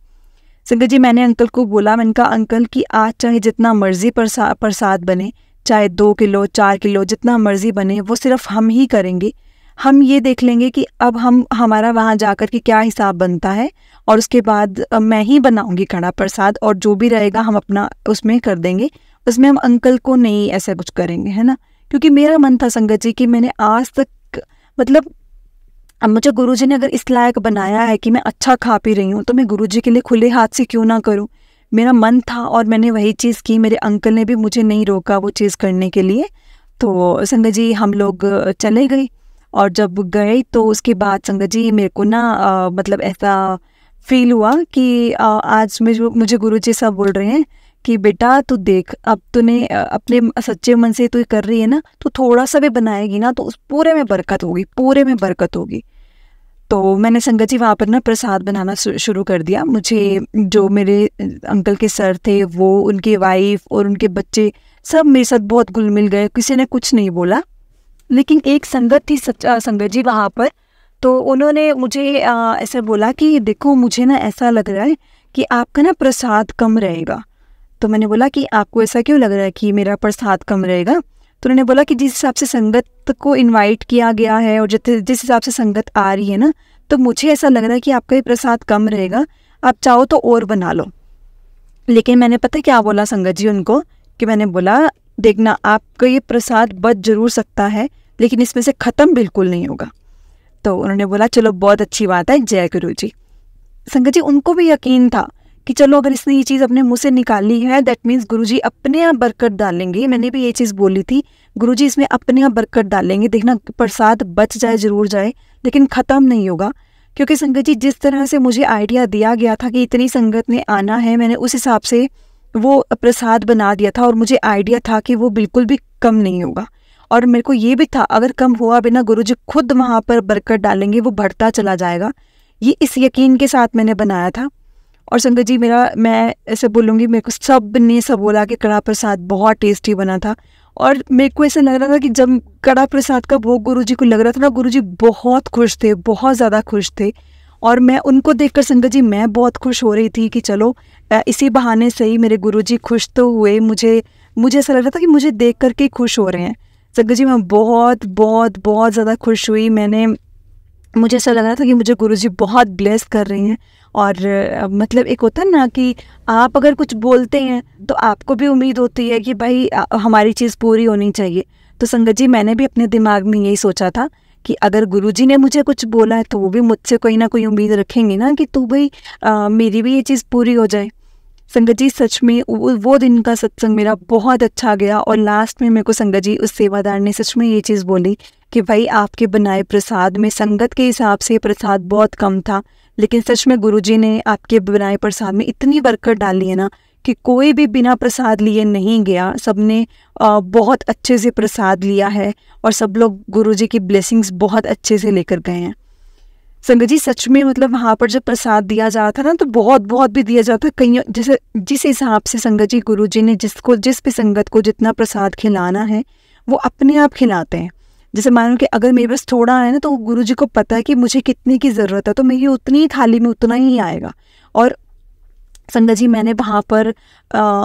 संगत जी मैंने अंकल को बोला, मैंने कहा अंकल कि आज चाहे जितना मर्जी प्रसाद बने, चाहे 2 किलो 4 किलो जितना मर्जी बने, वो सिर्फ हम ही करेंगे, हम ये देख लेंगे कि अब हम हमारा वहाँ जाकर के क्या हिसाब बनता है, और उसके बाद मैं ही बनाऊंगी कड़ा प्रसाद, और जो भी रहेगा हम अपना उसमें कर देंगे, उसमें हम अंकल को नहीं ऐसा कुछ करेंगे, है ना। क्योंकि मेरा मन था संगत जी कि मैंने आज तक मतलब अब मुझे गुरुजी ने अगर इस लायक बनाया है कि मैं अच्छा खा पी रही हूँ, तो मैं गुरुजी के लिए खुले हाथ से क्यों ना करूँ। मेरा मन था और मैंने वही चीज़ की। मेरे अंकल ने भी मुझे नहीं रोका वो चीज़ करने के लिए। तो संगत जी हम लोग चले गए, और जब गए तो उसके बाद संगत जी मेरे को ना मतलब ऐसा फील हुआ कि आज मुझे गुरुजी सब बोल रहे हैं कि बेटा तू देख, अब तूने अपने सच्चे मन से तू कर रही है ना, तो थोड़ा सा भी बनाएगी ना तो उस पूरे में बरकत होगी, पूरे में बरकत होगी। तो मैंने संगत जी वहाँ पर ना प्रसाद बनाना शुरू कर दिया। मुझे जो मेरे अंकल के सर थे, वो उनकी वाइफ और उनके बच्चे सब मेरे साथ बहुत घुल मिल गए, किसी ने कुछ नहीं बोला। लेकिन एक संगत थी संगत जी वहाँ पर, तो उन्होंने मुझे ऐसे बोला कि देखो मुझे ना ऐसा लग रहा है कि आपका ना प्रसाद कम रहेगा। तो मैंने बोला कि आपको ऐसा क्यों लग रहा है कि मेरा प्रसाद कम रहेगा। तो उन्होंने बोला कि जिस हिसाब से संगत को इनवाइट किया गया है और जिस हिसाब से संगत आ रही है ना, तो मुझे ऐसा लग रहा है कि आपका ये प्रसाद कम रहेगा, आप चाहो तो और बना लो। लेकिन मैंने पता क्या बोला संगत जी उनको, कि मैंने बोला देखना आपका ये प्रसाद बच जरूर सकता है, लेकिन इसमें से ख़त्म बिल्कुल नहीं होगा। तो उन्होंने बोला चलो बहुत अच्छी बात है, जय गुरु जी। संगत जी उनको भी यकीन था कि चलो अगर इसने ये चीज़ अपने मुंह से निकाली है, दैट मीन्स गुरुजी अपने आप बरकत डालेंगे। मैंने भी ये चीज़ बोली थी, गुरुजी इसमें अपने आप बरकत डालेंगे, देखना प्रसाद बच जाए जरूर जाए, लेकिन ख़त्म नहीं होगा। क्योंकि संगत जी जिस तरह से मुझे आइडिया दिया गया था कि इतनी संगत ने आना है, मैंने उस हिसाब से वो प्रसाद बना दिया था, और मुझे आइडिया था कि वो बिल्कुल भी कम नहीं होगा। और मेरे को ये भी था अगर कम हुआ बिना गुरुजी खुद वहाँ पर बरकत डालेंगे, वो बढ़ता चला जाएगा। ये इस यकीन के साथ मैंने बनाया था। और संगत जी मैं ऐसे बोलूँगी, मेरे को सब ने सब बोला कि कड़ा प्रसाद बहुत टेस्टी बना था। और मेरे को ऐसा लग रहा था कि जब कड़ा प्रसाद का भोग गुरुजी को लग रहा था ना, गुरुजी बहुत खुश थे, बहुत ज़्यादा खुश थे। और मैं उनको देखकर संगत जी मैं बहुत खुश हो रही थी कि चलो इसी बहाने से ही मेरे गुरुजी खुश तो हुए। मुझे ऐसा लग रहा था कि मुझे देख करके ही खुश हो रहे हैं। संगत जी मैं बहुत बहुत बहुत ज़्यादा खुश हुई। मुझे ऐसा लग रहा था कि मुझे गुरुजी बहुत ब्लेस कर रही हैं। और मतलब एक होता है ना कि आप अगर कुछ बोलते हैं तो आपको भी उम्मीद होती है कि भाई हमारी चीज़ पूरी होनी चाहिए। तो संगत जी मैंने भी अपने दिमाग में यही सोचा था कि अगर गुरुजी ने मुझे कुछ बोला है तो वो भी मुझसे कोई ना कोई उम्मीद रखेंगे ना कि तू भाई मेरी भी ये चीज़ पूरी हो जाए। संगत जी सच में वो दिन का सत्संग मेरा बहुत अच्छा गया। और लास्ट में मेरे को संगत जी उस सेवादार ने सच में ये चीज़ बोली कि भाई आपके बनाए प्रसाद में संगत के हिसाब से प्रसाद बहुत कम था, लेकिन सच में गुरुजी ने आपके बनाए प्रसाद में इतनी बरकत डाली है ना कि कोई भी बिना प्रसाद लिए नहीं गया। सबने बहुत अच्छे से प्रसाद लिया है, और सब लोग गुरुजी की ब्लेसिंग्स बहुत अच्छे से लेकर गए हैं। संगत जी सच में मतलब वहाँ पर जब प्रसाद दिया जाता था ना, तो बहुत बहुत भी दिया जाता, कहीं जैसे जिस हिसाब से संगत जी गुरुजी ने जिस भी संगत को जितना प्रसाद खिलाना है वो अपने आप खिलाते हैं। जैसे मानो कि अगर मेरे पास थोड़ा है ना, तो गुरुजी को पता है कि मुझे कितने की ज़रूरत है, तो मेरी उतनी ही थाली में उतना ही आएगा। और संगत जी मैंने वहाँ पर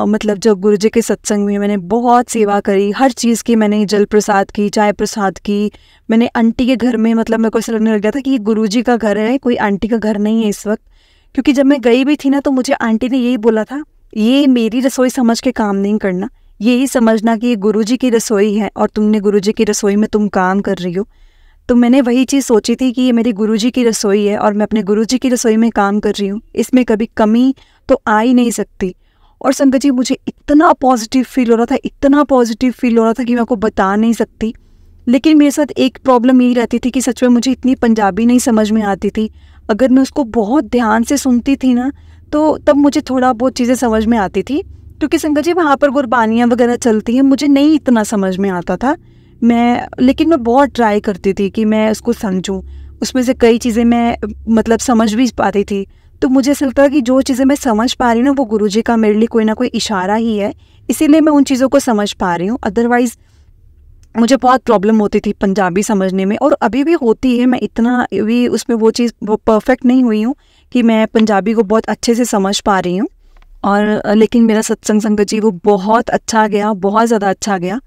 मतलब जब गुरुजी के सत्संग में मैंने बहुत सेवा करी, हर चीज़ की। मैंने जल प्रसाद की, चाय प्रसाद की। मैंने आंटी के घर में, मतलब मेरे को ऐसा लगने लग गया था कि ये गुरुजी का घर है, कोई आंटी का घर नहीं है इस वक्त। क्योंकि जब मैं गई भी थी ना, तो मुझे आंटी ने यही बोला था, ये मेरी रसोई समझ के काम नहीं करना, यही समझना कि ये गुरुजी की रसोई है और तुमने गुरुजी की रसोई में तुम काम कर रही हो। तो मैंने वही चीज़ सोची थी कि ये मेरी गुरुजी की रसोई है और मैं अपने गुरुजी की रसोई में काम कर रही हूँ, इसमें कभी कमी तो आ ही नहीं सकती। और संगत जी मुझे इतना पॉजिटिव फील हो रहा था, इतना पॉजिटिव फील हो रहा था कि मैं आपको बता नहीं सकती। लेकिन मेरे साथ एक प्रॉब्लम यही रहती थी कि सच में मुझे इतनी पंजाबी नहीं समझ में आती थी। अगर मैं उसको बहुत ध्यान से सुनती थी ना, तो तब मुझे थोड़ा बहुत चीज़ें समझ में आती थी। क्योंकि संगत जी वहाँ पर गुरबानियाँ वगैरह चलती हैं, मुझे नहीं इतना समझ में आता था। लेकिन मैं बहुत ट्राई करती थी कि मैं उसको समझूं। उसमें से कई चीज़ें मैं मतलब समझ भी पाती थी। तो मुझे ऐसा लगता है कि जो चीज़ें मैं समझ पा रही हूँ ना, वो गुरुजी का मेरे लिए कोई ना कोई इशारा ही है, इसीलिए मैं उन चीज़ों को समझ पा रही हूँ। अदरवाइज़ मुझे बहुत प्रॉब्लम होती थी पंजाबी समझने में, और अभी भी होती है। मैं इतना भी उसमें वो परफेक्ट नहीं हुई हूँ कि मैं पंजाबी को बहुत अच्छे से समझ पा रही हूँ। और लेकिन मेरा सत्संग संगत जी वो बहुत अच्छा गया, बहुत ज़्यादा अच्छा गया।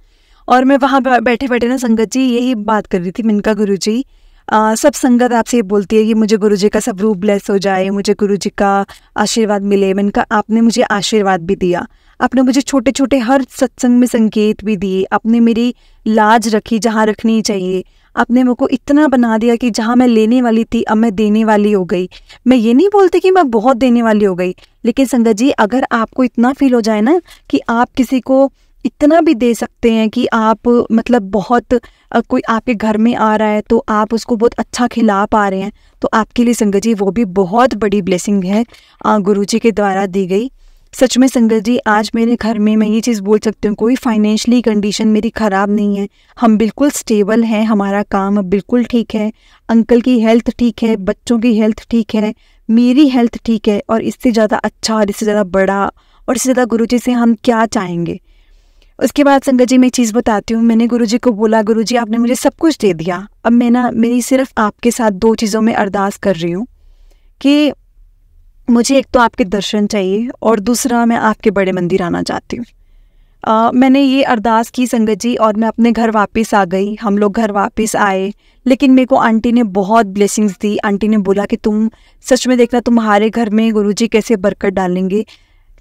और मैं वहाँ बैठे बैठे ना संगत जी यही बात कर रही थी। मैंने कहा गुरु जी सब संगत आपसे ये बोलती है कि मुझे गुरु जी का सब रूप ब्लेस हो जाए, मुझे गुरु जी का आशीर्वाद मिले। मैंने कहा आपने मुझे आशीर्वाद भी दिया, आपने मुझे छोटे छोटे हर सत्संग में संकेत भी दिए, आपने मेरी लाज रखी जहाँ रखनी चाहिए, आपने मेरे को इतना बना दिया कि जहाँ मैं लेने वाली थी अब मैं देने वाली हो गई। मैं ये नहीं बोलती कि मैं बहुत देने वाली हो गई, लेकिन संगत जी अगर आपको इतना फील हो जाए ना कि आप किसी को इतना भी दे सकते हैं कि आप मतलब बहुत कोई आपके घर में आ रहा है तो आप उसको बहुत अच्छा खिला पा रहे हैं, तो आपके लिए संगत जी वो भी बहुत बड़ी ब्लेसिंग है गुरुजी के द्वारा दी गई। सच में संगत जी आज मेरे घर में मैं ये चीज़ बोल सकती हूँ, कोई फाइनेंशियली कंडीशन मेरी ख़राब नहीं है, हम बिल्कुल स्टेबल हैं, हमारा काम बिल्कुल ठीक है, अंकल की हेल्थ ठीक है, बच्चों की हेल्थ ठीक है, मेरी हेल्थ ठीक है, और इससे ज़्यादा अच्छा और इससे ज़्यादा बड़ा और इससे ज़्यादा गुरुजी से हम क्या चाहेंगे। उसके बाद संगत जी मैं एक चीज़ बताती हूँ, मैंने गुरुजी को बोला गुरुजी आपने मुझे सब कुछ दे दिया, अब मैं ना मेरी सिर्फ आपके साथ 2 चीज़ों में अरदास कर रही हूँ कि मुझे एक तो आपके दर्शन चाहिए और दूसरा मैं आपके बड़े मंदिर आना चाहती हूँ। मैंने ये अरदास की संगत जी और मैं अपने घर वापस आ गई, हम लोग घर वापस आए, लेकिन मेरे को आंटी ने बहुत ब्लेसिंग्स दी। आंटी ने बोला कि तुम सच में देखना तुम्हारे घर में गुरुजी कैसे बरकत डालेंगे।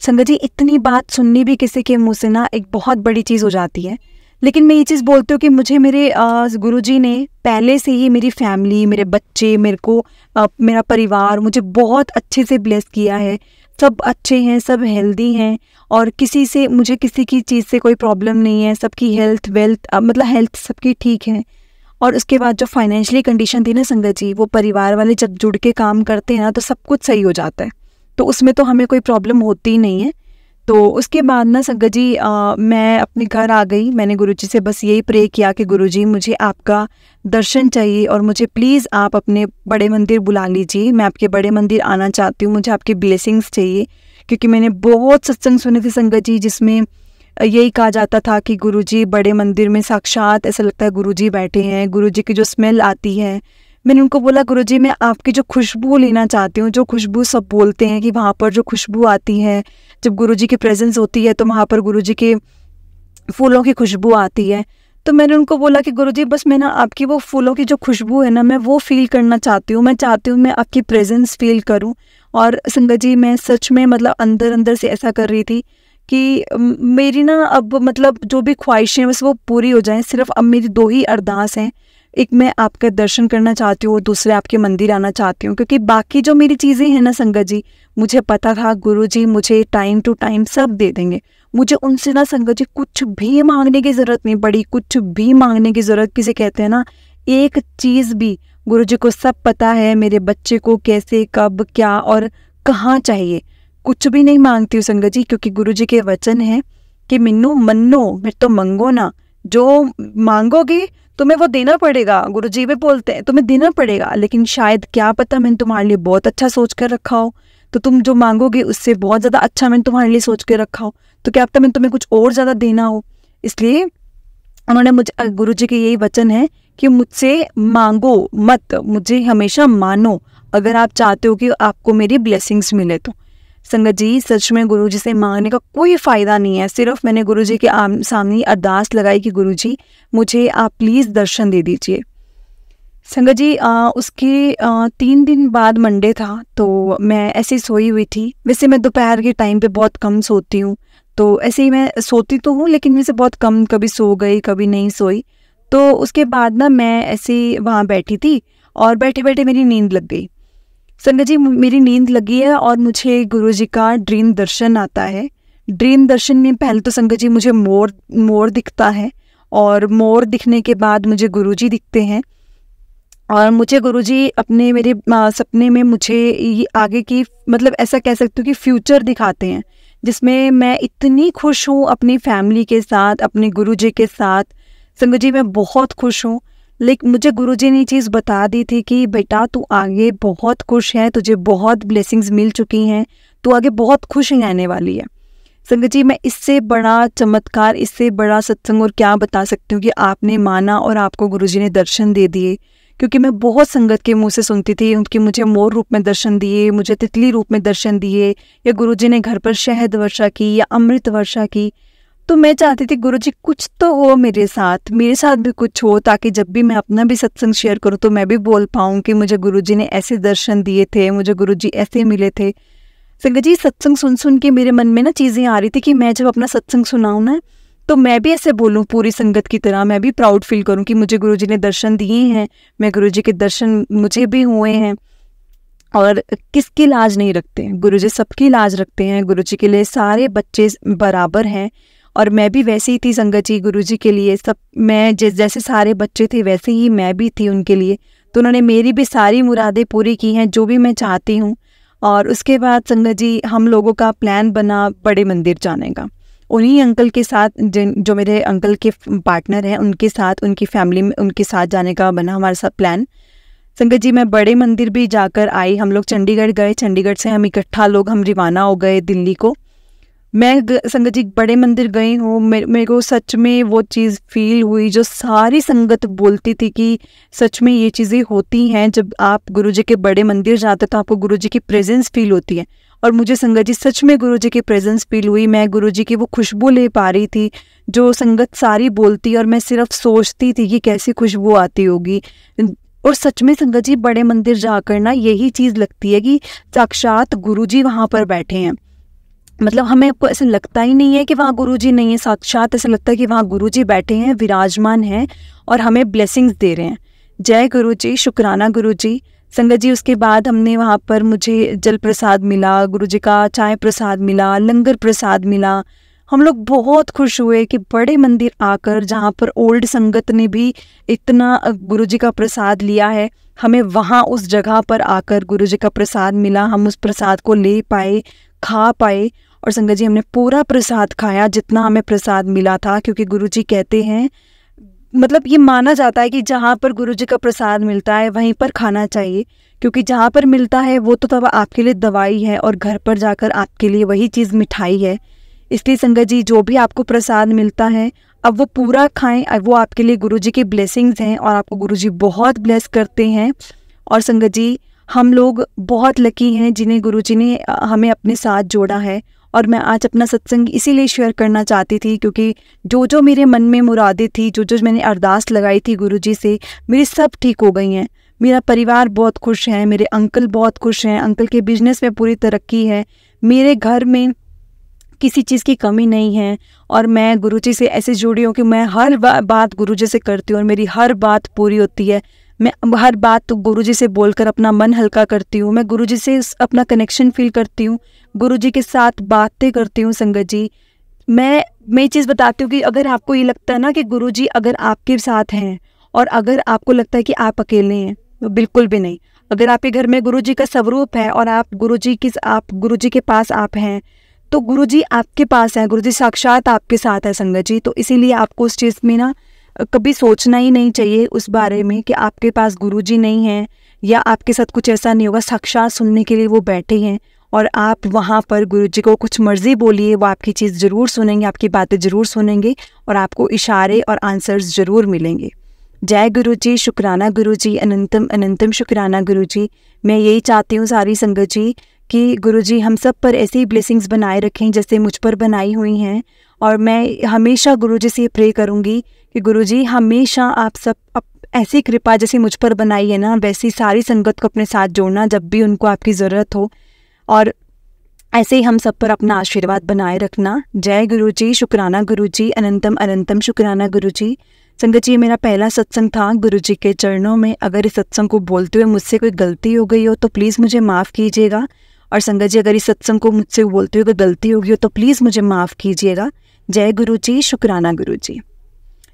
संगत जी इतनी बात सुननी भी किसी के मुंह से ना एक बहुत बड़ी चीज़ हो जाती है, लेकिन मैं ये चीज़ बोलती हूँ कि मुझे मेरे गुरुजी ने पहले से ही मेरी फैमिली, मेरे बच्चे, मेरे को मेरा परिवार मुझे बहुत अच्छे से ब्लेस किया है। सब अच्छे हैं, सब हेल्दी हैं और किसी से मुझे किसी की चीज़ से कोई प्रॉब्लम नहीं है, सबकी हेल्थ वेल्थ मतलब हेल्थ सबकी ठीक है। और उसके बाद जो फाइनेंशियली कंडीशन थी ना संगत जी, वो परिवार वाले जब जुड़ के काम करते हैं ना तो सब कुछ सही हो जाता है, तो उसमें तो हमें कोई प्रॉब्लम होती ही नहीं है। तो उसके बाद ना संगत जी मैं अपने घर आ गई, मैंने गुरुजी से बस यही प्रे किया कि गुरुजी मुझे आपका दर्शन चाहिए और मुझे प्लीज़ आप अपने बड़े मंदिर बुला लीजिए, मैं आपके बड़े मंदिर आना चाहती हूँ, मुझे आपकी ब्लेसिंग्स चाहिए। क्योंकि मैंने बहुत सत्संग सुने थे संगत जी जिसमें यही कहा जाता था कि गुरुजी बड़े मंदिर में साक्षात ऐसा लगता है गुरुजी बैठे हैं, गुरुजी की जो स्मेल आती है। मैंने उनको बोला गुरुजी मैं आपकी जो खुशबू लेना चाहती हूँ, जो खुशबू सब बोलते हैं कि वहाँ पर जो खुशबू आती है जब गुरुजी की प्रेजेंस होती है तो वहाँ पर गुरुजी के फूलों की खुशबू आती है। तो मैंने उनको बोला कि गुरुजी बस मैं ना आपकी वो फूलों की जो खुशबू है ना मैं वो फील करना चाहती हूँ, मैं चाहती हूँ मैं आपकी प्रेजेंस फील करूँ। और संगत जी मैं सच में मतलब अंदर अंदर से ऐसा कर रही थी कि मेरी ना अब मतलब जो भी ख्वाहिशें बस वो पूरी हो जाएं। सिर्फ अब मेरी 2 ही अरदास हैं, एक मैं आपका दर्शन करना चाहती हूँ और दूसरे आपके मंदिर आना चाहती हूँ। क्योंकि बाकी जो मेरी चीज़ें हैं ना संगत जी, मुझे पता था गुरुजी मुझे टाइम टू टाइम सब दे देंगे, मुझे उनसे ना संगत जी कुछ भी मांगने की ज़रूरत नहीं पड़ी, कुछ भी मांगने की ज़रूरत किसे कहते हैं ना, एक चीज़ भी। गुरुजी को सब पता है मेरे बच्चे को कैसे कब क्या और कहाँ चाहिए, कुछ भी नहीं मांगती हूँ संगत जी। क्योंकि गुरुजी के वचन है कि मिन्नू मन्नो मेरे तो मंगो ना, जो मांगोगे तुम्हें वो देना पड़ेगा। गुरुजी भी बोलते हैं तुम्हें देना पड़ेगा, लेकिन शायद क्या पता मैंने तुम्हारे लिए बहुत अच्छा सोच कर रखा हो, तो तुम जो मांगोगे उससे बहुत ज़्यादा अच्छा मैंने तुम्हारे लिए सोच के रखा हो, तो क्या पता मैंने तुम्हें कुछ और ज़्यादा देना हो। इसलिए उन्होंने मुझे गुरुजी के यही वचन है कि मुझसे मांगो मत, मुझे हमेशा मानो अगर आप चाहते हो कि आपको मेरी ब्लेसिंग्स मिले। तो संगत जी सच में गुरुजी से मांगने का कोई फ़ायदा नहीं है, सिर्फ मैंने गुरुजी के सामने अरदास लगाई कि गुरुजी मुझे आप प्लीज़ दर्शन दे दीजिए। संगत जी उसके 3 दिन बाद मंडे था, तो मैं ऐसे ही सोई हुई थी। वैसे मैं दोपहर के टाइम पे बहुत कम सोती हूँ, तो ऐसे ही मैं सोती तो हूँ लेकिन वैसे बहुत कम, कभी सो गई कभी नहीं सोई। तो उसके बाद ना मैं ऐसे वहाँ बैठी थी और बैठे बैठे मेरी नींद लग गई। संगत जी मेरी नींद लगी है और मुझे गुरुजी का ड्रीम दर्शन आता है। ड्रीम दर्शन में पहले तो संगत जी मुझे मोर दिखता है और मोर दिखने के बाद मुझे गुरुजी दिखते हैं और मुझे गुरुजी अपने मेरे सपने में मुझे ये आगे की मतलब ऐसा कह सकती हूँ कि फ्यूचर दिखाते हैं, जिसमें मैं इतनी खुश हूँ अपनी फैमिली के साथ, अपने गुरुजी के साथ। संगत जी मैं बहुत खुश हूँ, लेकिन मुझे गुरुजी ने ये चीज़ बता दी थी कि बेटा तू आगे बहुत खुश है, तुझे बहुत ब्लेसिंग्स मिल चुकी हैं, तू आगे बहुत खुश रहने वाली है। संगत जी मैं इससे बड़ा चमत्कार, इससे बड़ा सत्संग और क्या बता सकती हूँ कि आपने माना और आपको गुरुजी ने दर्शन दे दिए। क्योंकि मैं बहुत संगत के मुंह से सुनती थी उनकी मुझे मोर रूप में दर्शन दिए, मुझे तितली रूप में दर्शन दिए, या गुरुजी ने घर पर शहद वर्षा की या अमृत वर्षा की। तो मैं चाहती थी गुरुजी कुछ तो हो मेरे साथ भी कुछ हो, ताकि जब भी मैं अपना भी सत्संग शेयर करूं तो मैं भी बोल पाऊं कि मुझे गुरुजी ने ऐसे दर्शन दिए थे, मुझे गुरुजी ऐसे मिले थे। संगत जी, सत्संग सुन सुन के मेरे मन में ना चीज़ें आ रही थी कि मैं जब अपना सत्संग सुनाऊं ना, तो मैं भी ऐसे बोलूं पूरी संगत की तरह, मैं भी प्राउड फील करूं कि मुझे गुरुजी ने दर्शन दिए हैं, मैं गुरुजी के दर्शन मुझे भी हुए हैं। और किसकी लाज नहीं रखते हैं गुरुजी, सबकी लाज रखते हैं। गुरुजी के लिए सारे बच्चे बराबर हैं, और मैं भी वैसे ही थी संगत जी गुरुजी के लिए। सब मैं जैसे सारे बच्चे थे वैसे ही मैं भी थी उनके लिए। तो उन्होंने मेरी भी सारी मुरादें पूरी की हैं, जो भी मैं चाहती हूँ। और उसके बाद संगत जी हम लोगों का प्लान बना बड़े मंदिर जाने का। उन्हीं अंकल के साथ, जो मेरे अंकल के पार्टनर हैं, उनके साथ, उनकी फैमिली में उनके साथ जाने का बना हमारे साथ प्लान। संगत जी मैं बड़े मंदिर भी जाकर आई। हम लोग चंडीगढ़ गए, चंडीगढ़ से हम इकट्ठा लोग हम रवाना हो गए दिल्ली को। मैं संगत जी बड़े मंदिर गई हूँ, मेरे को सच में वो चीज़ फील हुई जो सारी संगत बोलती थी कि सच में ये चीज़ें होती हैं। जब आप गुरुजी के बड़े मंदिर जाते तो आपको गुरुजी की प्रेजेंस फील होती है। और मुझे संगत जी सच में गुरुजी की प्रेजेंस फील हुई। मैं गुरुजी की वो खुशबू ले पा रही थी जो संगत सारी बोलती, और मैं सिर्फ सोचती थी कि कैसी खुशबू आती होगी। और सच में संगत जी बड़े मंदिर जाकर ना यही चीज़ लगती है कि साक्षात गुरुजी वहाँ पर बैठे हैं। मतलब हमें आपको ऐसा लगता ही नहीं है कि वहाँ गुरुजी नहीं है, साक्षात ऐसा लगता है कि वहाँ गुरुजी बैठे हैं, विराजमान हैं और हमें ब्लेसिंग्स दे रहे हैं। जय गुरुजी, शुक्राना गुरुजी। संगत जी उसके बाद हमने वहाँ पर, मुझे जल प्रसाद मिला, गुरुजी का चाय प्रसाद मिला, लंगर प्रसाद मिला। हम लोग बहुत खुश हुए कि बड़े मंदिर आकर, जहाँ पर ओल्ड संगत ने भी इतना गुरुजी का प्रसाद लिया है, हमें वहाँ उस जगह पर आकर गुरुजी का प्रसाद मिला। हम उस प्रसाद को ले पाए, खा पाए। और संगत जी हमने पूरा प्रसाद खाया जितना हमें प्रसाद मिला था, क्योंकि गुरुजी कहते हैं, मतलब ये माना जाता है कि जहाँ पर गुरुजी का प्रसाद मिलता है वहीं पर खाना चाहिए, क्योंकि जहाँ पर मिलता है वो तो तब आपके लिए दवाई है और घर पर जाकर आपके लिए वही चीज़ मिठाई है। इसलिए संगत जी जो भी आपको प्रसाद मिलता है अब वो पूरा खाएं, अब वो आपके लिए गुरुजी की ब्लेसिंग्स हैं और आपको गुरुजी बहुत ब्लेस करते हैं। और संगत जी हम लोग बहुत लकी हैं जिन्हें गुरुजी ने हमें अपने साथ जोड़ा है। और मैं आज अपना सत्संग इसीलिए शेयर करना चाहती थी, क्योंकि जो जो मेरे मन में मुरादें थी, जो जो मैंने अरदास लगाई थी गुरुजी से, मेरी सब ठीक हो गई हैं। मेरा परिवार बहुत खुश है, मेरे अंकल बहुत खुश हैं, अंकल के बिजनेस में पूरी तरक्की है, मेरे घर में किसी चीज़ की कमी नहीं है। और मैं गुरुजी से ऐसे जुड़ी हूँ कि मैं हर बात गुरुजी से करती हूँ और मेरी हर बात पूरी होती है। मैं हर बात तो गुरुजी से बोलकर अपना मन हल्का करती हूँ, मैं गुरुजी से अपना कनेक्शन फील करती हूँ, गुरुजी के साथ बातें करती हूँ। संगत जी मैं ये चीज़ बताती हूँ कि अगर आपको ये लगता है ना कि गुरुजी अगर आपके साथ हैं और अगर आपको लगता है कि आप अकेले हैं, तो बिल्कुल भी नहीं। अगर आपके घर में गुरुजी का स्वरूप है और आप गुरुजी के पास आप हैं, तो गुरुजी आपके पास है, गुरुजी साक्षात आपके साथ है संगत जी। तो इसीलिए आपको उस चीज़ में ना कभी सोचना ही नहीं चाहिए उस बारे में कि आपके पास गुरुजी नहीं है या आपके साथ कुछ ऐसा नहीं होगा। साक्षात सुनने के लिए वो बैठे हैं और आप वहाँ पर गुरुजी को कुछ मर्जी बोलिए, वो आपकी चीज़ ज़रूर सुनेंगे, आपकी बातें ज़रूर सुनेंगे और आपको इशारे और आंसर्स ज़रूर मिलेंगे। जय गुरुजी, शुक्राना गुरुजी, अनंतम अनंतम शुक्राना गुरुजी। मैं यही चाहती हूँ सारी संगत जी कि गुरुजी हम सब पर ऐसी ही ब्लेसिंग्स बनाए रखें जैसे मुझ पर बनाई हुई हैं। और मैं हमेशा गुरुजी से प्रे करूँगी कि गुरुजी हमेशा आप सब ऐसी कृपा जैसी मुझ पर बनाई है ना, वैसी सारी संगत को अपने साथ जोड़ना जब भी उनको आपकी ज़रूरत हो, और ऐसे ही हम सब पर अपना आशीर्वाद बनाए रखना। जय गुरुजी, शुक्राना गुरुजी, अनंतम अनंतम शुक्राना गुरुजी। संगत जी मेरा पहला सत्संग था गुरुजी के चरणों में। अगर इस सत्संग को बोलते हुए मुझसे कोई गलती हो गई हो तो प्लीज़ मुझे माफ़ कीजिएगा। और संगत जी अगर इस सत्संग को मुझसे बोलते हुए कोई गलती होगी हो तो प्लीज़ मुझे माफ़ कीजिएगा। जय गुरुजी, शुक्राना गुरुजी।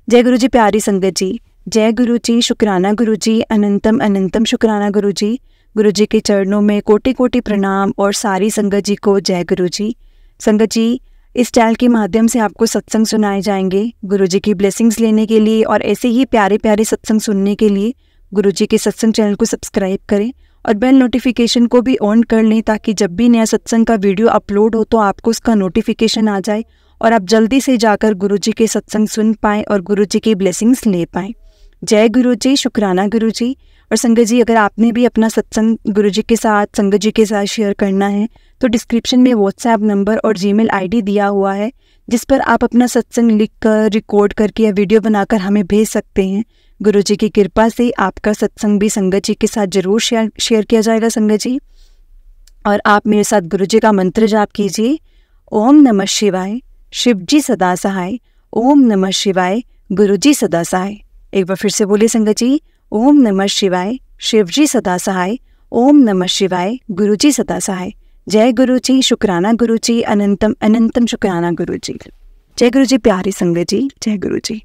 जय गुरुजी प्यारी संगत जी, जय गुरुजी, शुक्राना गुरुजी, अनंतम अनंतम शुक्राना गुरुजी। गुरुजी के चरणों में कोटि कोटि प्रणाम और सारी संगत जी को जय गुरुजी। संगत जी इस चैनल के माध्यम से आपको सत्संग सुनाए जाएंगे गुरुजी की ब्लेसिंग्स लेने के लिए और ऐसे ही प्यारे प्यारे सत्संग सुनने के लिए गुरुजी के सत्संग चैनल को सब्सक्राइब करें और बेल नोटिफिकेशन को भी ऑन कर लें, ताकि जब भी नया सत्संग का वीडियो अपलोड हो तो आपको उसका नोटिफिकेशन आ जाए और आप जल्दी से जाकर गुरुजी के सत्संग सुन पाएँ और गुरुजी की ब्लेसिंग्स ले पाएँ। जय गुरुजी, शुक्राना गुरुजी। और संगत जी अगर आपने भी अपना सत्संग गुरुजी के साथ, संगत जी के साथ शेयर करना है तो डिस्क्रिप्शन में व्हाट्सएप नंबर और जीमेल आईडी दिया हुआ है, जिस पर आप अपना सत्संग लिखकर, रिकॉर्ड करके या वीडियो बनाकर हमें भेज सकते हैं। गुरु जी की कृपा से आपका सत्संग भी संगत जी के साथ जरूर शेयर किया जाएगा संगत जी। और आप मेरे साथ गुरु जी का मंत्र जाप कीजिए, ओम नमः शिवाय, शिव जी सदा सहाय, ओम नमः शिवाय, गुरु जी सदा सहाय। एक बार फिर से बोलिए संगत जी, ओम नमः शिवाय, शिव जी सदा सहाय, ओम नमः शिवाय, गुरु जी सदा सहाय। जय गुरु जी, शुक्राना गुरु जी, अनंतम अनंतम शुक्राना गुरु जी। जय गुरु जी प्यारी संगत जी, जय गुरु जी।